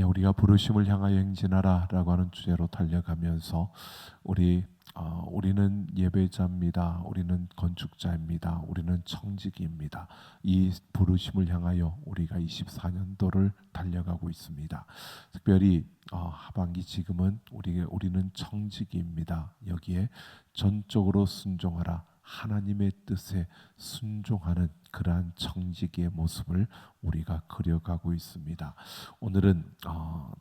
우리가 부르심을 향하여 행진하라라고 하는 주제로 달려가면서 우리는 예배자입니다. 우리는 건축자입니다. 우리는 청지기입니다. 이 부르심을 향하여 우리가 24년도를 달려가고 있습니다. 특별히 하반기 지금은 우리는 청지기입니다. 여기에 전적으로 순종하라. 하나님의 뜻에 순종하는 그러한 청지기의 모습을 우리가 그려가고 있습니다. 오늘은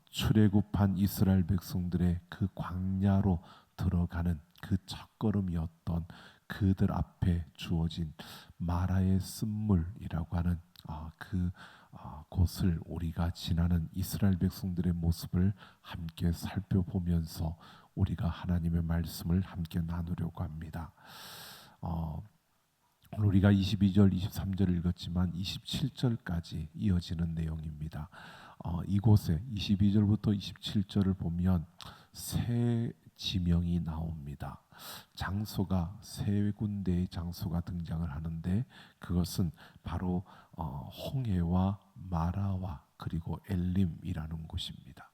출애굽한 이스라엘 백성들의 그 광야로 들어가는 그 첫걸음이었던 그들 앞에 주어진 마라의 쓴물이라고 하는 곳을 우리가 지나는 이스라엘 백성들의 모습을 함께 살펴보면서 우리가 하나님의 말씀을 함께 나누려고 합니다. 오늘 우리가 22절, 23절을 읽었지만 27절까지 이어지는 내용입니다. 이곳에 22절부터 27절을 보면 세 지명이 나옵니다. 장소가 세 군데의 장소가 등장을 하는데 그것은 바로 홍해와 마라와 그리고 엘림이라는 곳입니다.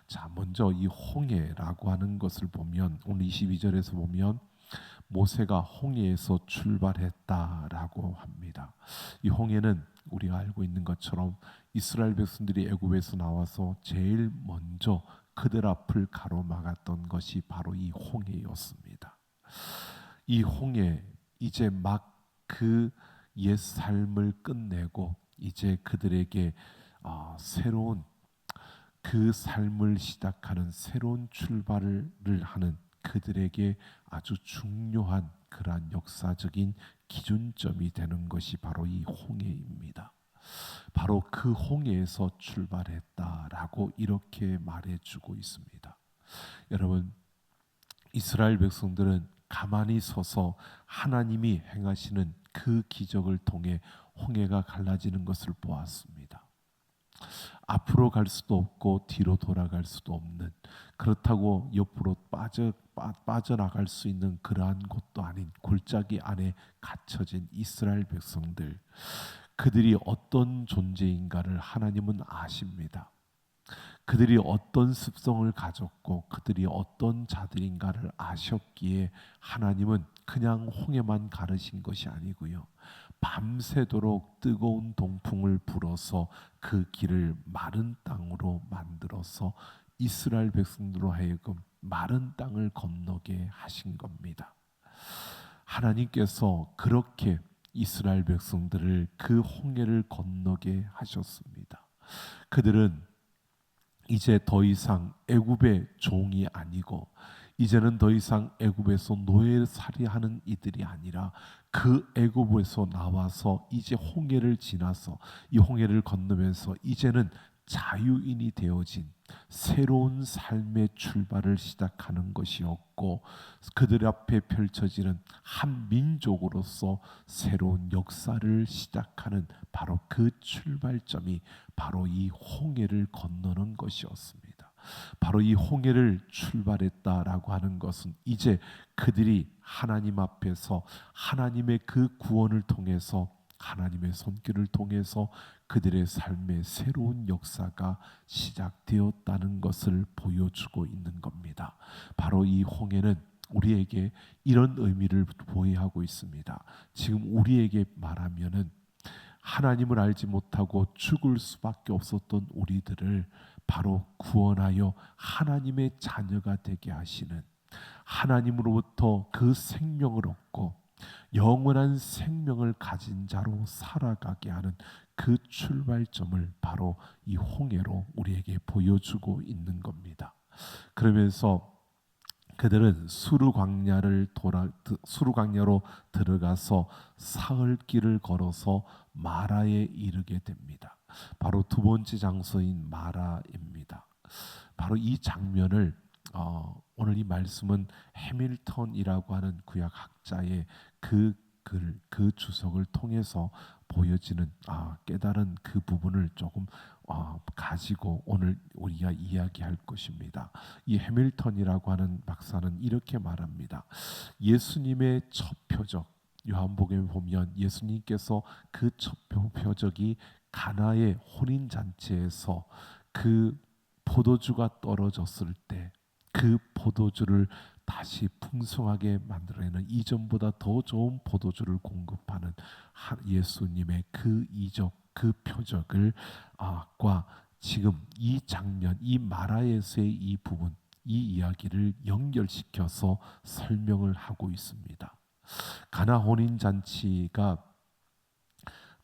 자, 먼저 이 홍해라고 하는 것을 보면 오늘 22절에서 보면 모세가 홍해에서 출발했다라고 합니다. 이 홍해는 우리가 알고 있는 것처럼 이스라엘 백성들이 애굽에서 나와서 제일 먼저 그들 앞을 가로막았던 것이 바로 이 홍해였습니다. 이 홍해 이제 막 그 옛 삶을 끝내고 이제 그들에게 새로운 그 삶을 시작하는 새로운 출발을 하는 그들에게 아주 중요한 그러한 역사적인 기준점이 되는 것이 바로 이 홍해입니다. 바로 그 홍해에서 출발했다라고 이렇게 말해주고 있습니다. 여러분, 이스라엘 백성들은 가만히 서서 하나님이 행하시는 그 기적을 통해 홍해가 갈라지는 것을 보았습니다. 앞으로 갈 수도 없고 뒤로 돌아갈 수도 없는, 그렇다고 옆으로 빠져나갈 수 있는 그러한 곳도 아닌 골짜기 안에 갇혀진 이스라엘 백성들, 그들이 어떤 존재인가를 하나님은 아십니다. 그들이 어떤 습성을 가졌고 그들이 어떤 자들인가를 아셨기에 하나님은 그냥 홍해만 가르신 것이 아니고요, 밤새도록 뜨거운 동풍을 불어서 그 길을 마른 땅으로 만들어서 이스라엘 백성들로 하여금 마른 땅을 건너게 하신 겁니다. 하나님께서 그렇게 이스라엘 백성들을 그 홍해를 건너게 하셨습니다. 그들은 이제 더 이상 애굽의 종이 아니고 이제는 더 이상 애굽에서 노예살이하는 이들이 아니라 그 애굽에서 나와서 이제 홍해를 지나서 이 홍해를 건너면서 이제는 자유인이 되어진 새로운 삶의 출발을 시작하는 것이었고, 그들 앞에 펼쳐지는 한 민족으로서 새로운 역사를 시작하는 바로 그 출발점이 바로 이 홍해를 건너는 것이었습니다. 바로 이 홍해를 출발했다라고 하는 것은 이제 그들이 하나님 앞에서 하나님의 그 구원을 통해서, 하나님의 손길을 통해서 그들의 삶의 새로운 역사가 시작되었다는 것을 보여주고 있는 겁니다. 바로 이 홍해는 우리에게 이런 의미를 보여하고 있습니다. 지금 우리에게 말하면은 하나님을 알지 못하고 죽을 수밖에 없었던 우리들을 바로 구원하여 하나님의 자녀가 되게 하시는, 하나님으로부터 그 생명을 얻고 영원한 생명을 가진 자로 살아가게 하는 그 출발점을 바로 이 홍해로 우리에게 보여주고 있는 겁니다. 그러면서 그들은 수르 광야로 들어가서 사흘 길을 걸어서 마라에 이르게 됩니다. 바로 두 번째 장소인 마라입니다. 바로 이 장면을 오늘 이 말씀은 해밀턴이라고 하는 구약 학자의 그 주석을 통해서 보여지는 깨달은 그 부분을 조금 가지고 오늘 우리가 이야기할 것입니다. 이 해밀턴이라고 하는 박사는 이렇게 말합니다. 예수님의 첫 표적, 요한복음에 보면 예수님께서 그 첫 표적이 가나의 혼인 잔치에서 그 포도주가 떨어졌을 때 그 포도주를 다시 풍성하게 만들어내는, 이전보다 더 좋은 포도주를 공급하는 예수님의 그 이적, 그 표적을 과 지금 이 장면, 이 마라에서의 이 부분, 이 이야기를 연결시켜서 설명을 하고 있습니다. 가나 혼인 잔치가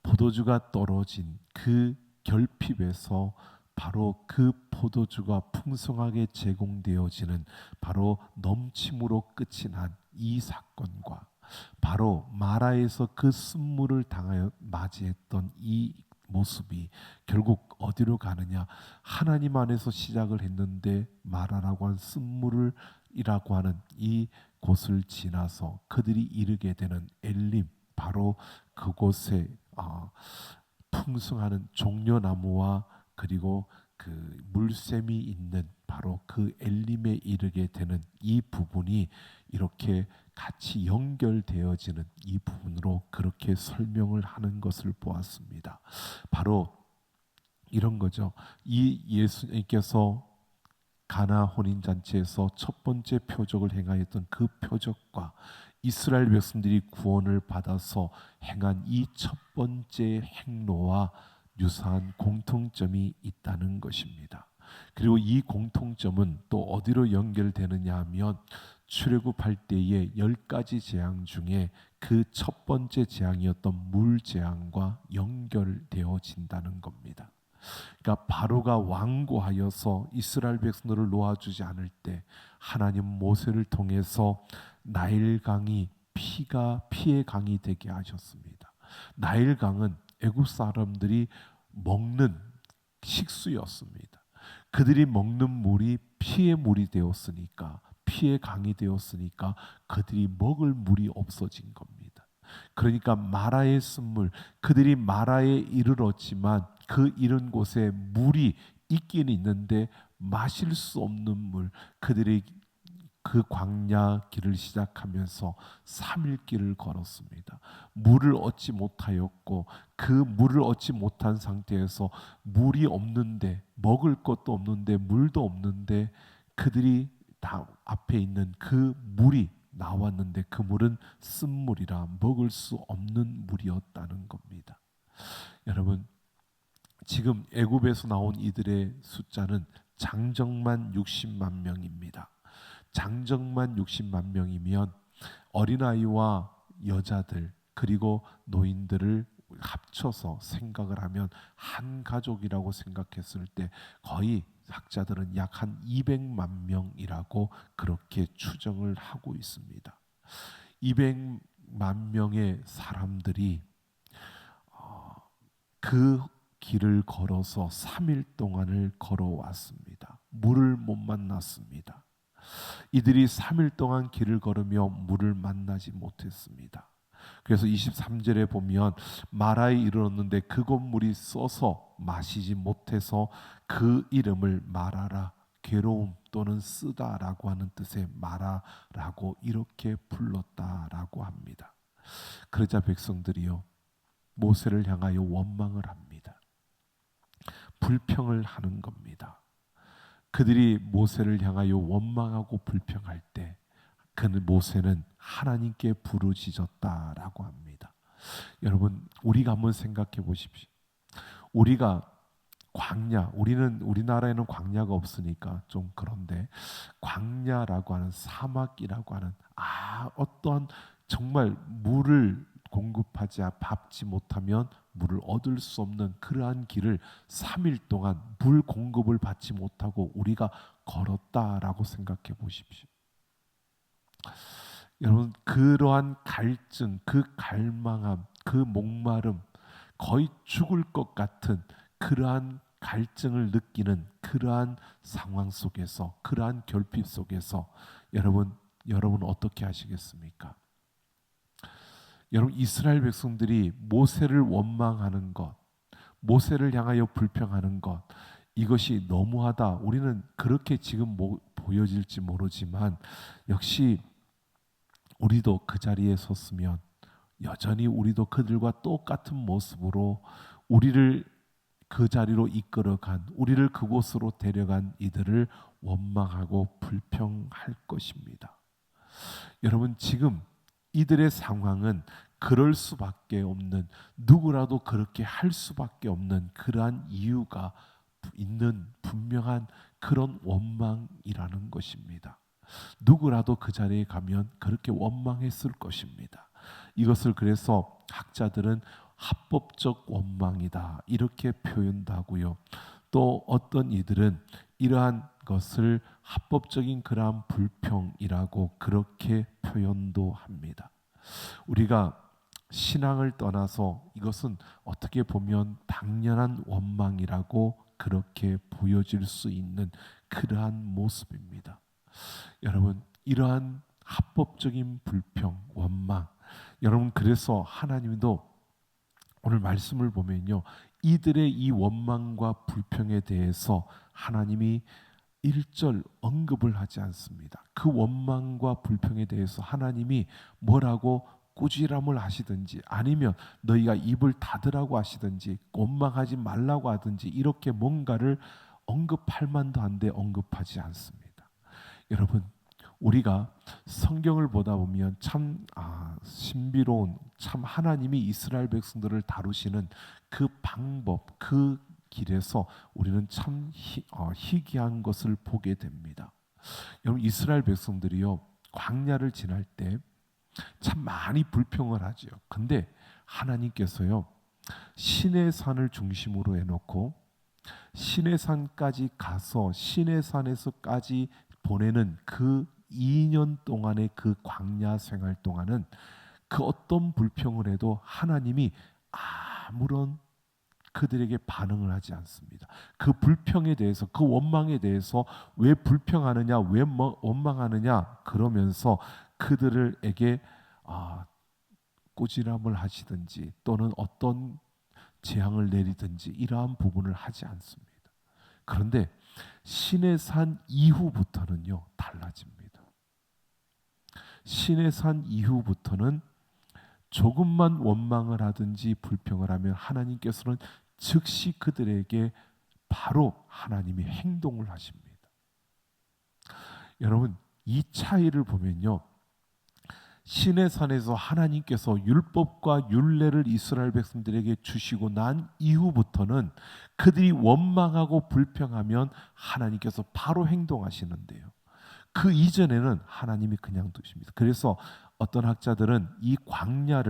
포도주가 떨어진 그 결핍에서 바로 그 포도주가 풍성하게 제공되어지는 바로 넘침으로 끝이 난 이 사건과 바로 마라에서 그 쓴물을 당하여 맞이했던 이 모습이 결국 어디로 가느냐, 하나님 안에서 시작을 했는데 마라라고 한 쓴물이라고 하는 이 곳을 지나서 그들이 이르게 되는 엘림, 바로 그곳에 풍성하는 종려나무와 그리고 그 물샘이 있는 바로 그 엘림에 이르게 되는 이 부분이 이렇게 같이 연결되어지는 이 부분으로 그렇게 설명을 하는 것을 보았습니다. 바로 이런 거죠. 이 예수님께서 가나 혼인잔치에서 첫 번째 표적을 행하였던 그 표적과 이스라엘 백성들이 구원을 받아서 행한 이 첫 번째 행로와 유사한 공통점이 있다는 것입니다. 그리고 이 공통점은 또 어디로 연결되느냐 하면 출애굽할 때의 10가지 재앙 중에 그 첫 번째 재앙이었던 물 재앙과 연결되어진다는 겁니다. 그러니까 바로가 완고하여서 이스라엘 백성들을 놓아주지 않을 때 하나님 모세를 통해서 나일강이 피의 강이 되게 하셨습니다. 나일강은 애굽 사람들이 먹는 식수였습니다. 그들이 먹는 물이 피의 물이 되었으니까, 피의 강이 되었으니까 그들이 먹을 물이 없어진 겁니다. 그러니까 마라의 쓴물, 그들이 마라에 이르렀지만 그 이른 곳에 물이 있긴 있는데 마실 수 없는 물, 그들이 그 광야 길을 시작하면서 3일 길을 걸었습니다. 물을 얻지 못하였고 그 물을 얻지 못한 상태에서 물이 없는데, 먹을 것도 없는데 물도 없는데 그들이 다 앞에 있는 그 물이 나왔는데 그 물은 쓴물이라 먹을 수 없는 물이었다는 겁니다. 여러분, 지금 애굽에서 나온 이들의 숫자는 장정만 60만 명입니다. 장정만 60만 명이면 어린아이와 여자들 그리고 노인들을 합쳐서 생각을 하면 한 가족이라고 생각했을 때 거의 학자들은 약 한 200만 명이라고 그렇게 추정을 하고 있습니다. 200만 명의 사람들이 그 길을 걸어서 3일 동안을 걸어왔습니다. 물을 못 만났습니다. 이들이 3일 동안 길을 걸으며 물을 만나지 못했습니다. 그래서 23절에 보면 마라에 이르렀는데 그곳 물이 써서 마시지 못해서 그 이름을 마라라, 괴로움 또는 쓰다라고 하는 뜻의 마라라고 이렇게 불렀다라고 합니다. 그러자 백성들이요 모세를 향하여 원망을 합니다. 불평을 하는 겁니다. 그들이 모세를 향하여 원망하고 불평할 때 그 모세는 하나님께 부르짖었다라고 합니다. 여러분, 우리가 한번 생각해 보십시오. 우리가 광야, 우리나라에는 광야가 없으니까 좀 그런데 광야라고 하는, 사막이라고 하는 어떠한 정말 물을 공급하지 밟지 못하면 물을 얻을 수 없는 그러한 길을 3일 동안 물 공급을 받지 못하고 우리가 걸었다라고 생각해 보십시오. 여러분, 그러한 갈증, 그 갈망함, 그 목마름, 거의 죽을 것 같은 그러한 갈증을 느끼는 그러한 상황 속에서, 그러한 결핍 속에서 여러분 어떻게 하시겠습니까? 여러분, 이스라엘 백성들이 모세를 원망하는 것, 모세를 향하여 불평하는 것, 이것이 너무하다. 우리는 그렇게 지금 보여질지 모르지만 역시 우리도 그 자리에 섰으면 여전히 우리도 그들과 똑같은 모습으로 우리를 그 자리로 이끌어간, 우리를 그곳으로 데려간 이들을 원망하고 불평할 것입니다. 여러분, 지금 이들의 상황은 그럴 수밖에 없는, 누구라도 그렇게 할 수밖에 없는 그러한 이유가 있는 분명한 그런 원망이라는 것입니다. 누구라도 그 자리에 가면 그렇게 원망했을 것입니다. 이것을 그래서 학자들은 합법적 원망이다 이렇게 표현도 하고요. 또 어떤 이들은 이러한 것을 합법적인 그러한 불평이라고 그렇게 표현도 합니다. 우리가 신앙을 떠나서 이것은 어떻게 보면 당연한 원망이라고 그렇게 보여질 수 있는 그러한 모습입니다. 여러분, 이러한 합법적인 불평, 원망, 여러분, 그래서 하나님도 오늘 말씀을 보면요, 이들의 이 원망과 불평에 대해서 하나님이 1절 언급을 하지 않습니다. 그 원망과 불평에 대해서 하나님이 뭐라고 꾸지람을 하시든지 아니면 너희가 입을 닫으라고 하시든지 원망하지 말라고 하든지 이렇게 뭔가를 언급할 만도 한데 언급하지 않습니다. 여러분, 우리가 성경을 보다 보면 참 신비로운, 참 하나님이 이스라엘 백성들을 다루시는 그 방법, 그 길에서 우리는 참 희귀한 것을 보게 됩니다. 여러분, 이스라엘 백성들이요, 광야를 지날 때 참 많이 불평을 하죠. 근데 하나님께서요, 시내산을 중심으로 해놓고 시내산까지 가서 시내산에서까지 보내는 그 2년 동안의 그 광야 생활 동안은 그 어떤 불평을 해도 하나님이 아무런 그들에게 반응을 하지 않습니다. 그 불평에 대해서, 그 원망에 대해서 왜 불평하느냐, 왜 원망하느냐 그러면서 그들에게 꾸지람을 하시든지 또는 어떤 재앙을 내리든지 이러한 부분을 하지 않습니다. 그런데 시내산 이후부터는요, 달라집니다. 시내산 이후부터는 조금만 원망을 하든지 불평을 하면 하나님께서는 즉시 그들에게 바로 하나님이 행동을 하십니다. 여러분, 이 차이를 보면요, 시내산에서 하나님께서 율법과 율례를 이스라엘 백성들에게 주시고 난 이후부터는 그들이 원망하고 불평하면 하나님께서 바로 행동하시는데요, 그 이전에는 하나님이 그냥 두십니다. 그래서 어떤 학자들은 이 광야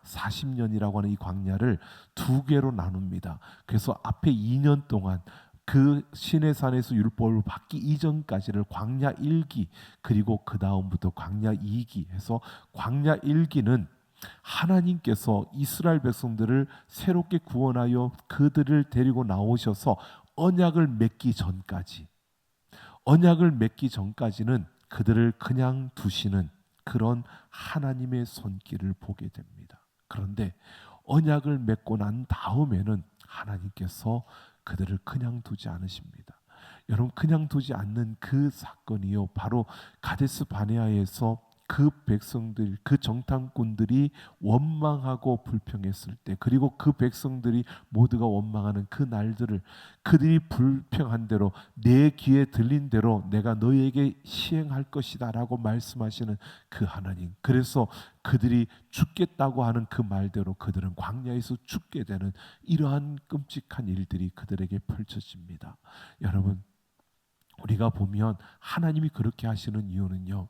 40년이라고 하는 이 광야를 두 개로 나눕니다. 그래서 앞에 2년 동안 그 시내산에서 율법을 받기 이전까지를 광야 1기, 그리고 그 다음부터 광야 2기 해서, 광야 1기는 하나님께서 이스라엘 백성들을 새롭게 구원하여 그들을 데리고 나오셔서 언약을 맺기 전까지는 그들을 그냥 두시는 그런 하나님의 손길을 보게 됩니다. 그런데 언약을 맺고 난 다음에는 하나님께서 그들을 그냥 두지 않으십니다. 여러분, 그냥 두지 않는 그 사건이요, 바로 가데스 바네아에서 그 백성들, 그 정탐꾼들이 원망하고 불평했을 때, 그리고 그 백성들이 모두가 원망하는 그 날들을 그들이 불평한 대로 내 귀에 들린 대로 내가 너희에게 시행할 것이다 라고 말씀하시는 그 하나님, 그래서 그들이 죽겠다고 하는 그 말대로 그들은 광야에서 죽게 되는 이러한 끔찍한 일들이 그들에게 펼쳐집니다. 여러분, 우리가 보면 하나님이 그렇게 하시는 이유는요,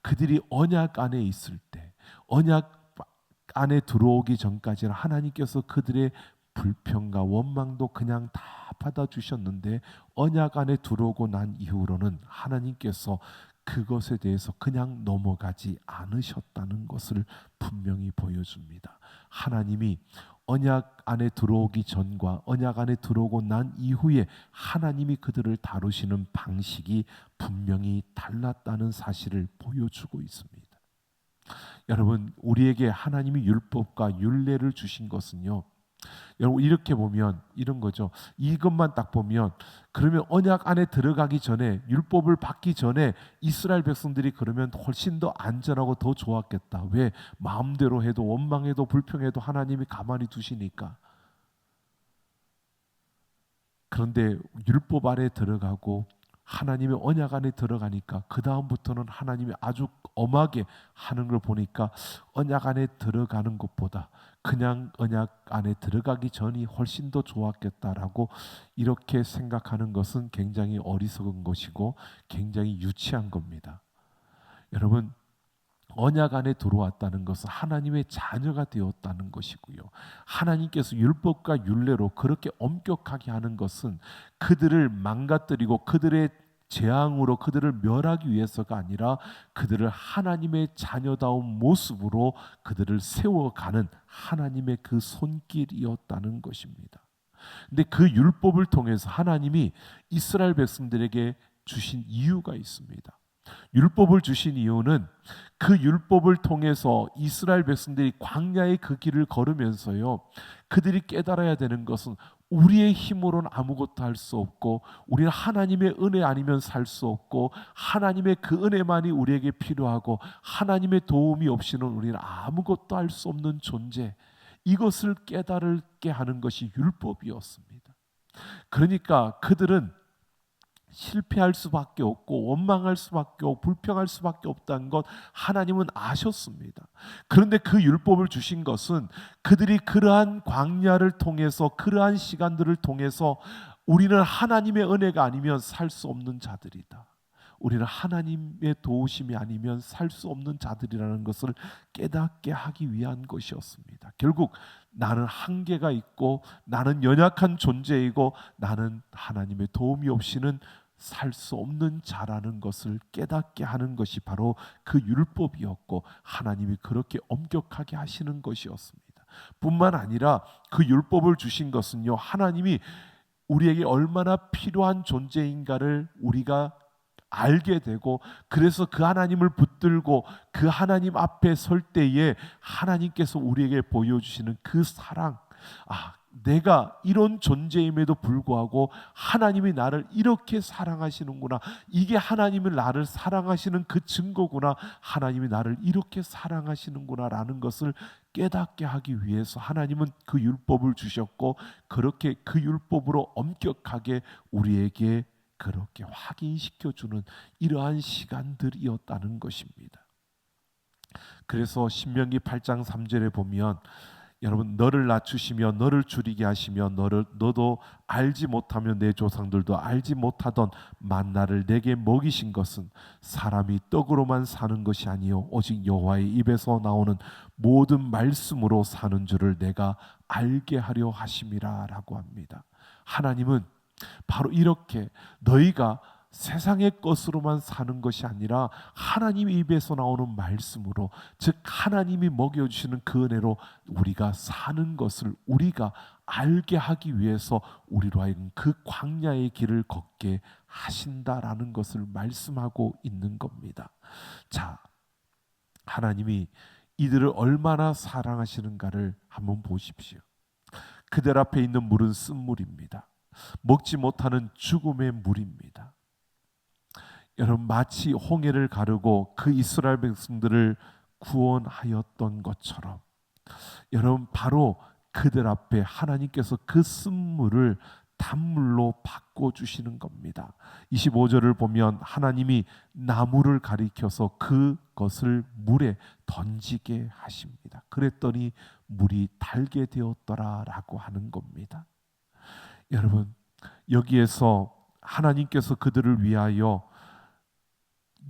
그들이 언약 안에 있을 때, 언약 안에 들어오기 전까지는 하나님께서 그들의 불평과 원망도 그냥 다 받아주셨는데, 언약 안에 들어오고 난 이후로는 하나님께서 그것에 대해서 그냥 넘어가지 않으셨다는 것을 분명히 보여줍니다. 하나님이 언약 안에 들어오기 전과 언약 안에 들어오고 난 이후에 하나님이 그들을 다루시는 방식이 분명히 달랐다는 사실을 보여주고 있습니다. 여러분, 우리에게 하나님이 율법과 율례를 주신 것은요, 여러분 이렇게 보면 이런 거죠. 이것만 딱 보면, 그러면 언약 안에 들어가기 전에, 율법을 받기 전에 이스라엘 백성들이 그러면 훨씬 더 안전하고 더 좋았겠다. 왜? 마음대로 해도 원망해도 불평해도 하나님이 가만히 두시니까. 그런데 율법 아래 들어가고 하나님의 언약 안에 들어가니까 그 다음부터는 하나님이 아주 엄하게 하는 걸 보니까 언약 안에 들어가는 것보다 그냥 언약 안에 들어가기 전이 훨씬 더 좋았겠다라고 이렇게 생각하는 것은 굉장히 어리석은 것이고 굉장히 유치한 겁니다. 여러분, 언약 안에 들어왔다는 것은 하나님의 자녀가 되었다는 것이고요. 하나님께서 율법과 율례로 그렇게 엄격하게 하는 것은 그들을 망가뜨리고 그들의 재앙으로 그들을 멸하기 위해서가 아니라 그들을 하나님의 자녀다운 모습으로 그들을 세워가는 하나님의 그 손길이었다는 것입니다. 근데 그 율법을 통해서 하나님이 이스라엘 백성들에게 주신 이유가 있습니다. 율법을 주신 이유는 그 율법을 통해서 이스라엘 백성들이 광야의 그 길을 걸으면서요, 그들이 깨달아야 되는 것은 우리의 힘으로는 아무것도 할 수 없고 우리는 하나님의 은혜 아니면 살 수 없고 하나님의 그 은혜만이 우리에게 필요하고 하나님의 도움이 없이는 우리는 아무것도 할 수 없는 존재, 이것을 깨달게 하는 것이 율법이었습니다. 그러니까 그들은 실패할 수밖에 없고 원망할 수밖에 없고 불평할 수밖에 없다는 것 하나님은 아셨습니다. 그런데 그 율법을 주신 것은 그들이 그러한 광야를 통해서 그러한 시간들을 통해서 우리는 하나님의 은혜가 아니면 살 수 없는 자들이다, 우리는 하나님의 도우심이 아니면 살 수 없는 자들이라는 것을 깨닫게 하기 위한 것이었습니다. 결국 나는 한계가 있고 나는 연약한 존재이고 나는 하나님의 도움이 없이는 살 수 없는 자라는 것을 깨닫게 하는 것이 바로 그 율법이었고 하나님이 그렇게 엄격하게 하시는 것이었습니다. 뿐만 아니라 그 율법을 주신 것은요, 하나님이 우리에게 얼마나 필요한 존재인가를 우리가 알게 되고 그래서 그 하나님을 붙들고 그 하나님 앞에 설 때에 하나님께서 우리에게 보여주시는 그 사랑, 내가 이런 존재임에도 불구하고 하나님이 나를 이렇게 사랑하시는구나, 이게 하나님이 나를 사랑하시는 그 증거구나, 하나님이 나를 이렇게 사랑하시는구나 라는 것을 깨닫게 하기 위해서 하나님은 그 율법을 주셨고 그렇게 그 율법으로 엄격하게 우리에게 그렇게 확인시켜주는 이러한 시간들이었다는 것입니다. 그래서 신명기 8장 3절에 보면 여러분, 너를 낮추시며 너를 줄이게 하시며 너도 알지 못하며 내 조상들도 알지 못하던 만나를 내게 먹이신 것은 사람이 떡으로만 사는 것이 아니요 오직 여호와의 입에서 나오는 모든 말씀으로 사는 줄을 내가 알게 하려 하심이라 라고 합니다. 하나님은 바로 이렇게 너희가 세상의 것으로만 사는 것이 아니라 하나님 입에서 나오는 말씀으로, 즉 하나님이 먹여주시는 그 은혜로 우리가 사는 것을 우리가 알게 하기 위해서 우리로 하여금 그 광야의 길을 걷게 하신다라는 것을 말씀하고 있는 겁니다. 자, 하나님이 이들을 얼마나 사랑하시는가를 한번 보십시오. 그들 앞에 있는 물은 쓴물입니다. 먹지 못하는 죽음의 물입니다. 여러분, 마치 홍해를 가르고 그 이스라엘 백성들을 구원하였던 것처럼 여러분, 바로 그들 앞에 하나님께서 그 쓴물을 단물로 바꿔주시는 겁니다. 25절을 보면 하나님이 나무를 가리켜서 그것을 물에 던지게 하십니다. 그랬더니 물이 달게 되었더라라고 하는 겁니다. 여러분, 여기에서 하나님께서 그들을 위하여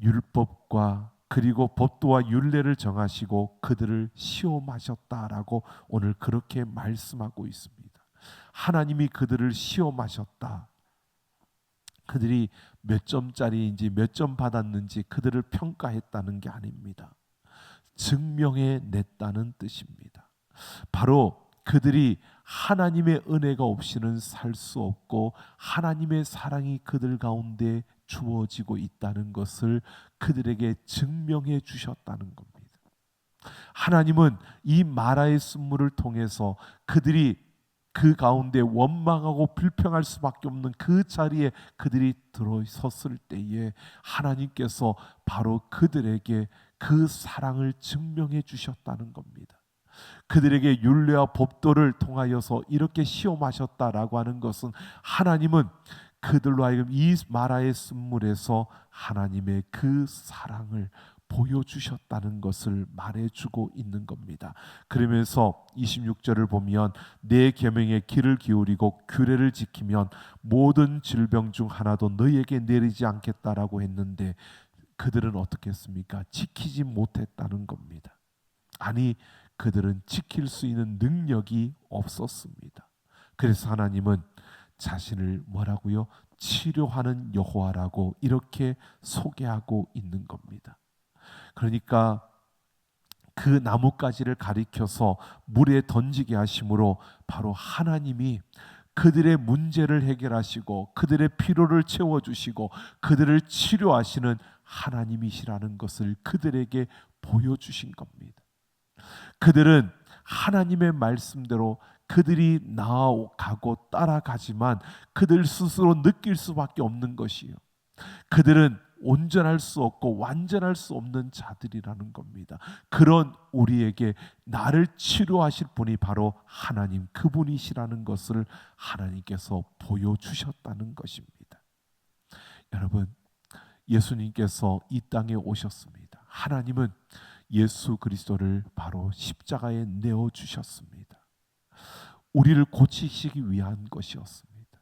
율법과 그리고 법도와 율례를 정하시고 그들을 시험하셨다라고 오늘 그렇게 말씀하고 있습니다. 하나님이 그들을 시험하셨다. 그들이 몇 점짜리인지 몇 점 받았는지 그들을 평가했다는 게 아닙니다. 증명해 냈다는 뜻입니다. 바로 그들이 하나님의 은혜가 없이는 살 수 없고 하나님의 사랑이 그들 가운데 주어지고 있다는 것을 그들에게 증명해 주셨다는 겁니다. 하나님은 이 마라의 쓴물을 통해서 그들이 그 가운데 원망하고 불평할 수밖에 없는 그 자리에 그들이 들어섰을 때에 하나님께서 바로 그들에게 그 사랑을 증명해 주셨다는 겁니다. 그들에게 율례와 법도를 통하여서 이렇게 시험하셨다라고 하는 것은 하나님은 그들로 하여금 이 마라의 쓴물에서 하나님의 그 사랑을 보여주셨다는 것을 말해주고 있는 겁니다. 그러면서 26절을 보면 내 계명에 귀를 기울이고 규례를 지키면 모든 질병 중 하나도 너희에게 내리지 않겠다라고 했는데 그들은 어떻게 했습니까? 지키지 못했다는 겁니다. 아니, 그들은 지킬 수 있는 능력이 없었습니다. 그래서 하나님은 자신을 뭐라고요? 치료하는 여호와라고 이렇게 소개하고 있는 겁니다. 그러니까 그 나뭇가지를 가리켜서 물에 던지게 하심으로 바로 하나님이 그들의 문제를 해결하시고 그들의 피로를 채워주시고 그들을 치료하시는 하나님이시라는 것을 그들에게 보여주신 겁니다. 그들은 하나님의 말씀대로 그들이 나아가고 따라가지만 그들 스스로 느낄 수밖에 없는 것이요, 그들은 온전할 수 없고 완전할 수 없는 자들이라는 겁니다. 그런 우리에게 나를 치료하실 분이 바로 하나님, 그분이시라는 것을 하나님께서 보여주셨다는 것입니다. 여러분, 예수님께서 이 땅에 오셨습니다. 하나님은 예수 그리스도를 바로 십자가에 내어주셨습니다. 우리를 고치시기 위한 것이었습니다.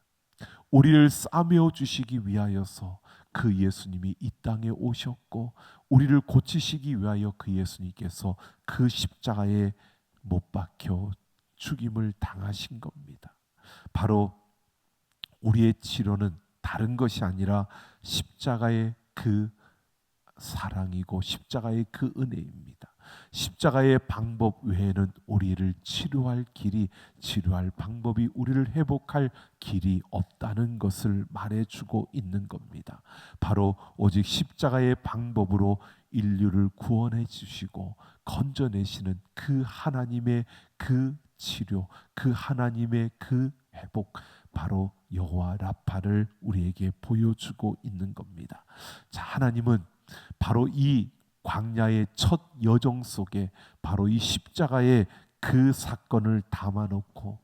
우리를 싸매어 주시기 위하여서 그 예수님이 이 땅에 오셨고 우리를 고치시기 위하여 그 예수님께서 그 십자가에 못 박혀 죽임을 당하신 겁니다. 바로 우리의 치료는 다른 것이 아니라 십자가의 그 사랑이고 십자가의 그 은혜입니다. 십자가의 방법 외에는 우리를 치료할 길이, 치료할 방법이, 우리를 회복할 길이 없다는 것을 말해주고 있는 겁니다. 바로 오직 십자가의 방법으로 인류를 구원해 주시고 건져내시는 그 하나님의 그 치료, 그 하나님의 그 회복, 바로 여호와 라파를 우리에게 보여주고 있는 겁니다. 자, 하나님은 바로 이 광야의 첫 여정 속에 바로 이 십자가의 그 사건을 담아놓고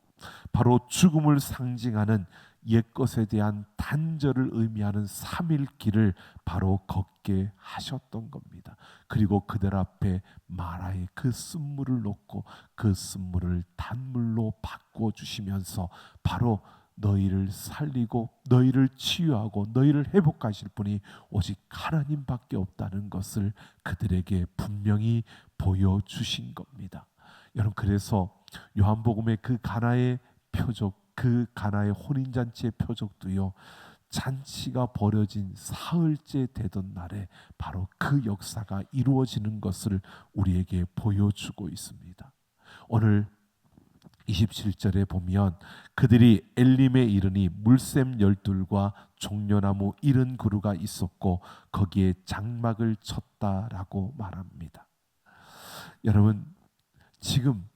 바로 죽음을 상징하는 옛것에 대한 단절을 의미하는 3일 길을 바로 걷게 하셨던 겁니다. 그리고 그들 앞에 마라의 그 쓴물을 놓고 그 쓴물을 단물로 바꾸어 주시면서 바로 너희를 살리고 너희를 치유하고 너희를 회복하실 분이 오직 하나님밖에 없다는 것을 그들에게 분명히 보여주신 겁니다. 여러분, 그래서 요한복음의 그 가나의 표적, 그 가나의 혼인잔치의 표적도요, 잔치가 벌어진 사흘째 되던 날에 바로 그 역사가 이루어지는 것을 우리에게 보여주고 있습니다. 오늘 27절에 보면 그들이 엘림에 이르니 물샘 12과 종려나무 70그루가 있었고 거기에 장막을 쳤다라고 말합니다. 여러분, 지금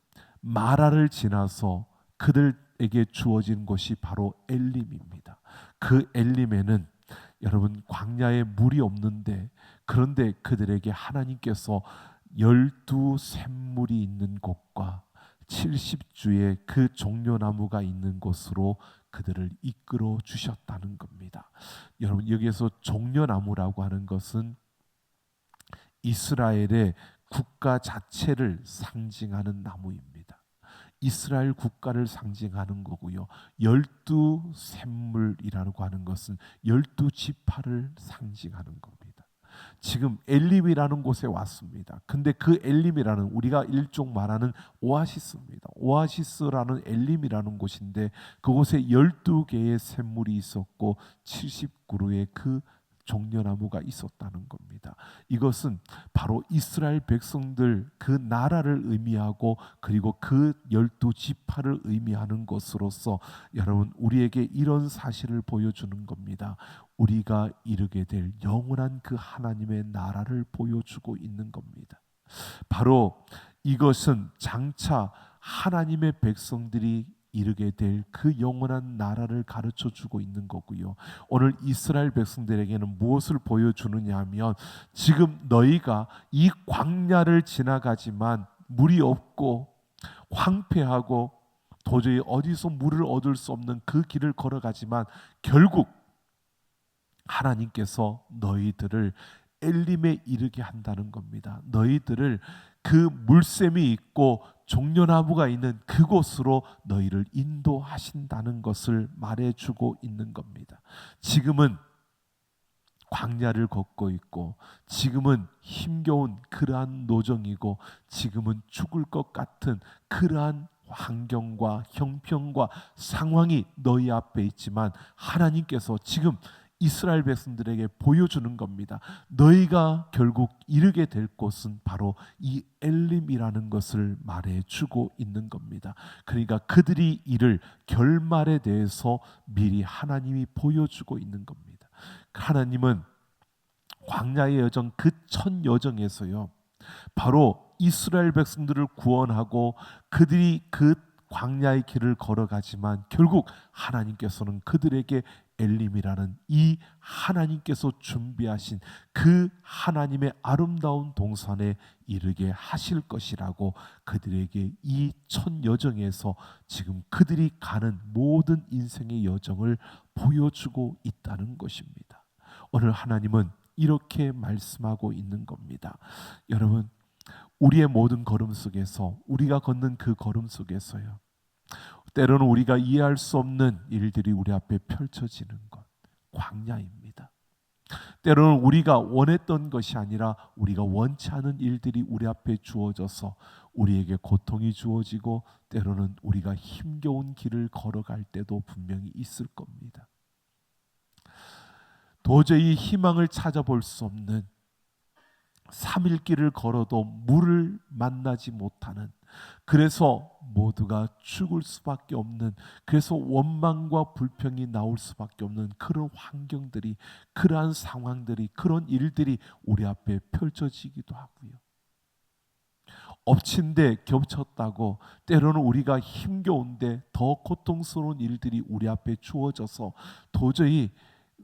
마라를 지나서 그들에게 주어진 곳이 바로 엘림입니다. 그 엘림에는 여러분 광야에 물이 없는데, 그런데 그들에게 하나님께서 12샘물이 있는 곳과 70주의 그 종려나무가 있는 곳으로 그들을 이끌어 주셨다는 겁니다. 여러분, 여기에서 종려나무라고 하는 것은 이스라엘의 국가 자체를 상징하는 나무입니다. 이스라엘 국가를 상징하는 거고요. 12샘물이라고 하는 것은 12지파를 상징하는 겁니다. 지금 엘림이라는 곳에 왔습니다. 근데 그 엘림이라는, 우리가 일종 말하는 오아시스입니다. 오아시스라는 엘림이라는 곳인데 그곳에 12개의 샘물이 있었고 70그루의 그 종려나무가 있었다는 겁니다. 이것은 바로 이스라엘 백성들 그 나라를 의미하고 그리고 그 12지파를 의미하는 것으로서 여러분, 우리에게 이런 사실을 보여주는 겁니다. 우리가 이르게 될 영원한 그 하나님의 나라를 보여주고 있는 겁니다. 바로 이것은 장차 하나님의 백성들이 이르게 될 그 영원한 나라를 가르쳐 주고 있는 거고요. 오늘 이스라엘 백성들에게는 무엇을 보여주느냐 하면, 지금 너희가 이 광야를 지나가지만 물이 없고 황폐하고 도저히 어디서 물을 얻을 수 없는 그 길을 걸어가지만 결국 하나님께서 너희들을 엘림에 이르게 한다는 겁니다. 너희들을 그 물샘이 있고 종려나무가 있는 그곳으로 너희를 인도하신다는 것을 말해주고 있는 겁니다. 지금은 광야를 걷고 있고, 지금은 힘겨운 그러한 노정이고, 지금은 죽을 것 같은 그러한 환경과 형편과 상황이 너희 앞에 있지만 하나님께서 지금 이스라엘 백성들에게 보여주는 겁니다. 너희가 결국 이르게 될 곳은 바로 이 엘림이라는 것을 말해주고 있는 겁니다. 그러니까 그들이 이를 결말에 대해서 미리 하나님이 보여주고 있는 겁니다. 하나님은 광야의 여정, 그 첫 여정에서요, 바로 이스라엘 백성들을 구원하고 그들이 그 광야의 길을 걸어가지만 결국 하나님께서는 그들에게 엘림이라는 이 하나님께서 준비하신 그 하나님의 아름다운 동산에 이르게 하실 것이라고 그들에게 이 첫 여정에서 지금 그들이 가는 모든 인생의 여정을 보여주고 있다는 것입니다. 오늘 하나님은 이렇게 말씀하고 있는 겁니다. 여러분, 우리의 모든 걸음 속에서, 우리가 걷는 그 걸음 속에서요, 때로는 우리가 이해할 수 없는 일들이 우리 앞에 펼쳐지는 것, 광야입니다. 때로는 우리가 원했던 것이 아니라 우리가 원치 않은 일들이 우리 앞에 주어져서 우리에게 고통이 주어지고, 때로는 우리가 힘겨운 길을 걸어갈 때도 분명히 있을 겁니다. 도저히 희망을 찾아볼 수 없는, 3일 길을 걸어도 물을 만나지 못하는, 그래서 모두가 죽을 수밖에 없는, 그래서 원망과 불평이 나올 수밖에 없는 그런 환경들이, 그러한 상황들이, 그런 일들이 우리 앞에 펼쳐지기도 하고요. 엎친 데 겹쳤다고 때로는 우리가 힘겨운데 더 고통스러운 일들이 우리 앞에 주어져서 도저히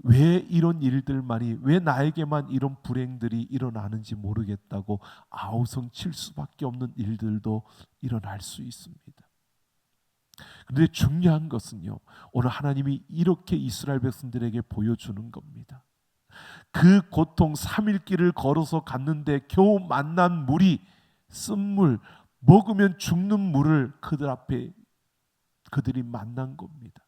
왜 이런 일들만이, 왜 나에게만 이런 불행들이 일어나는지 모르겠다고 아우성 칠 수밖에 없는 일들도 일어날 수 있습니다. 그런데 중요한 것은요, 오늘 하나님이 이렇게 이스라엘 백성들에게 보여주는 겁니다. 그 고통 3일 길을 걸어서 갔는데 겨우 만난 물이 쓴물, 먹으면 죽는 물을 그들 앞에 그들이 만난 겁니다.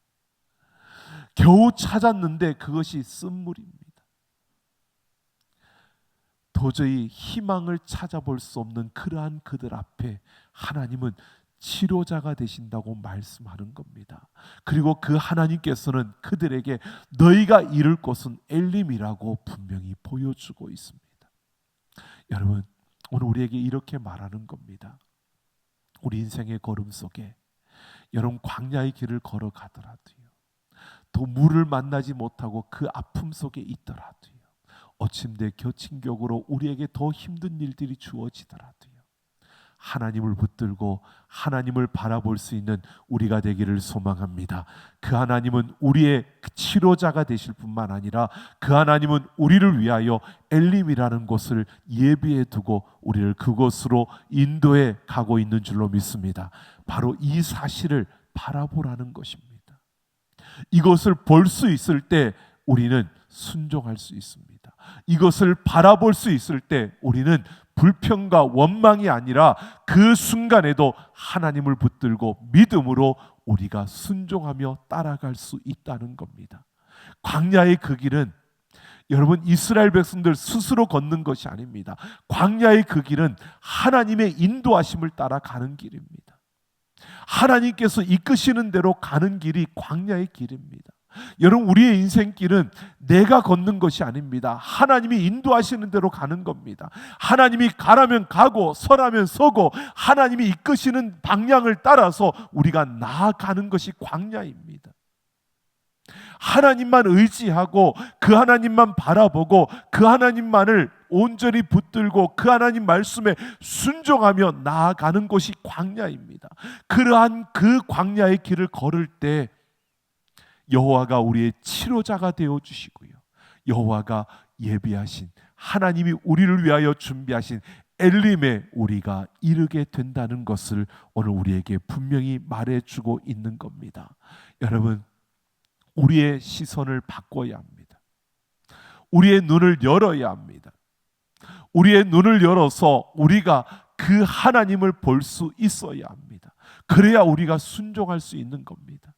겨우 찾았는데 그것이 쓴물입니다. 도저히 희망을 찾아볼 수 없는 그러한 그들 앞에 하나님은 치료자가 되신다고 말씀하는 겁니다. 그리고 그 하나님께서는 그들에게 너희가 이룰 곳은 엘림이라고 분명히 보여주고 있습니다. 여러분, 오늘 우리에게 이렇게 말하는 겁니다. 우리 인생의 걸음 속에 여러분 광야의 길을 걸어가더라도요, 또 물을 만나지 못하고 그 아픔 속에 있더라도요, 어침대 겨친격으로 우리에게 더 힘든 일들이 주어지더라도요, 하나님을 붙들고 하나님을 바라볼 수 있는 우리가 되기를 소망합니다. 그 하나님은 우리의 치료자가 되실 뿐만 아니라 그 하나님은 우리를 위하여 엘림이라는 곳을 예비해 두고 우리를 그곳으로 인도해 가고 있는 줄로 믿습니다. 바로 이 사실을 바라보라는 것입니다. 이것을 볼 수 있을 때 우리는 순종할 수 있습니다. 이것을 바라볼 수 있을 때 우리는 불평과 원망이 아니라 그 순간에도 하나님을 붙들고 믿음으로 우리가 순종하며 따라갈 수 있다는 겁니다. 광야의 그 길은 여러분 이스라엘 백성들 스스로 걷는 것이 아닙니다. 광야의 그 길은 하나님의 인도하심을 따라 가는 길입니다. 하나님께서 이끄시는 대로 가는 길이 광야의 길입니다. 여러분, 우리의 인생길은 내가 걷는 것이 아닙니다. 하나님이 인도하시는 대로 가는 겁니다. 하나님이 가라면 가고 서라면 서고 하나님이 이끄시는 방향을 따라서 우리가 나아가는 것이 광야입니다. 하나님만 의지하고 그 하나님만 바라보고 그 하나님만을 온전히 붙들고 그 하나님 말씀에 순종하며 나아가는 것이 광야입니다. 그러한 그 광야의 길을 걸을 때 여호와가 우리의 치료자가 되어 주시고요, 여호와가 예비하신, 하나님이 우리를 위하여 준비하신 엘림에 우리가 이르게 된다는 것을 오늘 우리에게 분명히 말해주고 있는 겁니다. 여러분, 우리의 시선을 바꿔야 합니다. 우리의 눈을 열어야 합니다. 우리의 눈을 열어서 우리가 그 하나님을 볼 수 있어야 합니다. 그래야 우리가 순종할 수 있는 겁니다.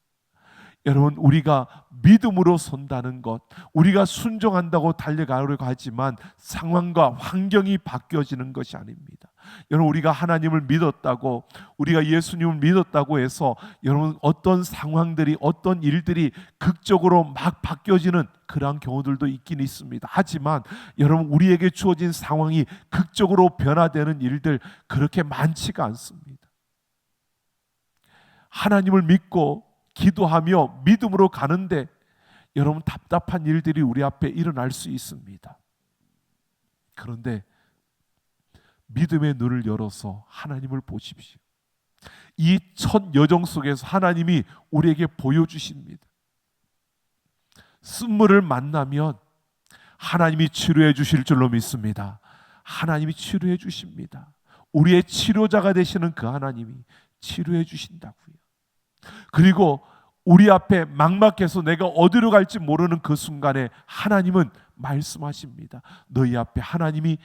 여러분, 우리가 믿음으로 선다는 것, 우리가 순종한다고 달려가려고 하지만 상황과 환경이 바뀌어지는 것이 아닙니다. 여러분, 우리가 하나님을 믿었다고, 우리가 예수님을 믿었다고 해서 여러분 어떤 상황들이, 어떤 일들이 극적으로 막 바뀌어지는 그러한 경우들도 있긴 있습니다. 하지만 여러분, 우리에게 주어진 상황이 극적으로 변화되는 일들 그렇게 많지가 않습니다. 하나님을 믿고 기도하며 믿음으로 가는데 여러분, 답답한 일들이 우리 앞에 일어날 수 있습니다. 그런데 믿음의 눈을 열어서 하나님을 보십시오. 이 첫 여정 속에서 하나님이 우리에게 보여주십니다. 쓴물을 만나면 하나님이 치료해 주실 줄로 믿습니다. 하나님이 치료해 주십니다. 우리의 치료자가 되시는 그 하나님이 치료해 주신다고요. 그리고 우리 앞에 막막해서 내가 어디로 갈지 모르는 그 순간에 하나님은 말씀하십니다. 너희 앞에 하나님이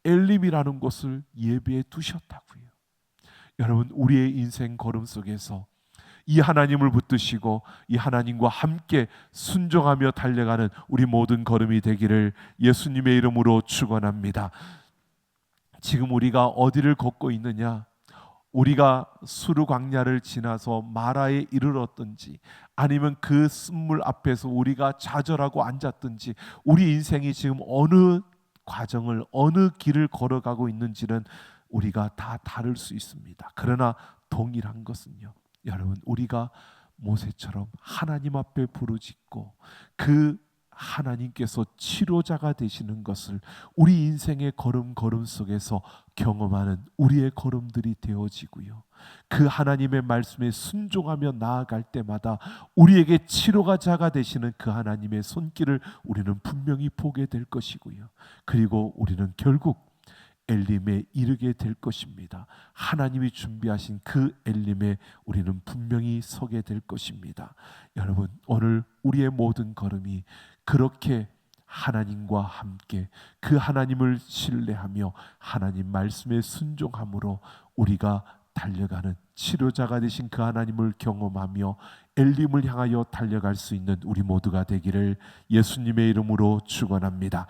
엘림이라는 곳을 예비해 두셨다고요. 여러분, 우리의 인생 걸음 속에서 이 하나님을 붙드시고 이 하나님과 함께 순종하며 달려가는 우리 모든 걸음이 되기를 예수님의 이름으로 축원합니다. 지금 우리가 어디를 걷고 있느냐? 우리가 수르 광야를 지나서 마라에 이르렀든지 아니면 그 쓴물 앞에서 우리가 좌절하고 앉았든지 우리 인생이 지금 어느 과정을, 어느 길을 걸어가고 있는지는 우리가 다 다를 수 있습니다. 그러나 동일한 것은요, 여러분, 우리가 모세처럼 하나님 앞에 부르짖고 그 하나님께서 치료자가 되시는 것을 우리 인생의 걸음 속에서 경험하는 우리의 걸음들이 되어지고요, 그 하나님의 말씀에 순종하며 나아갈 때마다 우리에게 치료자가 되시는 그 하나님의 손길을 우리는 분명히 보게 될 것이고요, 그리고 우리는 결국 엘림에 이르게 될 것입니다. 하나님이 준비하신 그 엘림에 우리는 분명히 서게 될 것입니다. 여러분, 오늘 우리의 모든 걸음이 그렇게 하나님과 함께 그 하나님을 신뢰하며 하나님 말씀에 순종함으로 우리가 달려가는 치료자가 되신 그 하나님을 경험하며 엘림을 향하여 달려갈 수 있는 우리 모두가 되기를 예수님의 이름으로 축원합니다.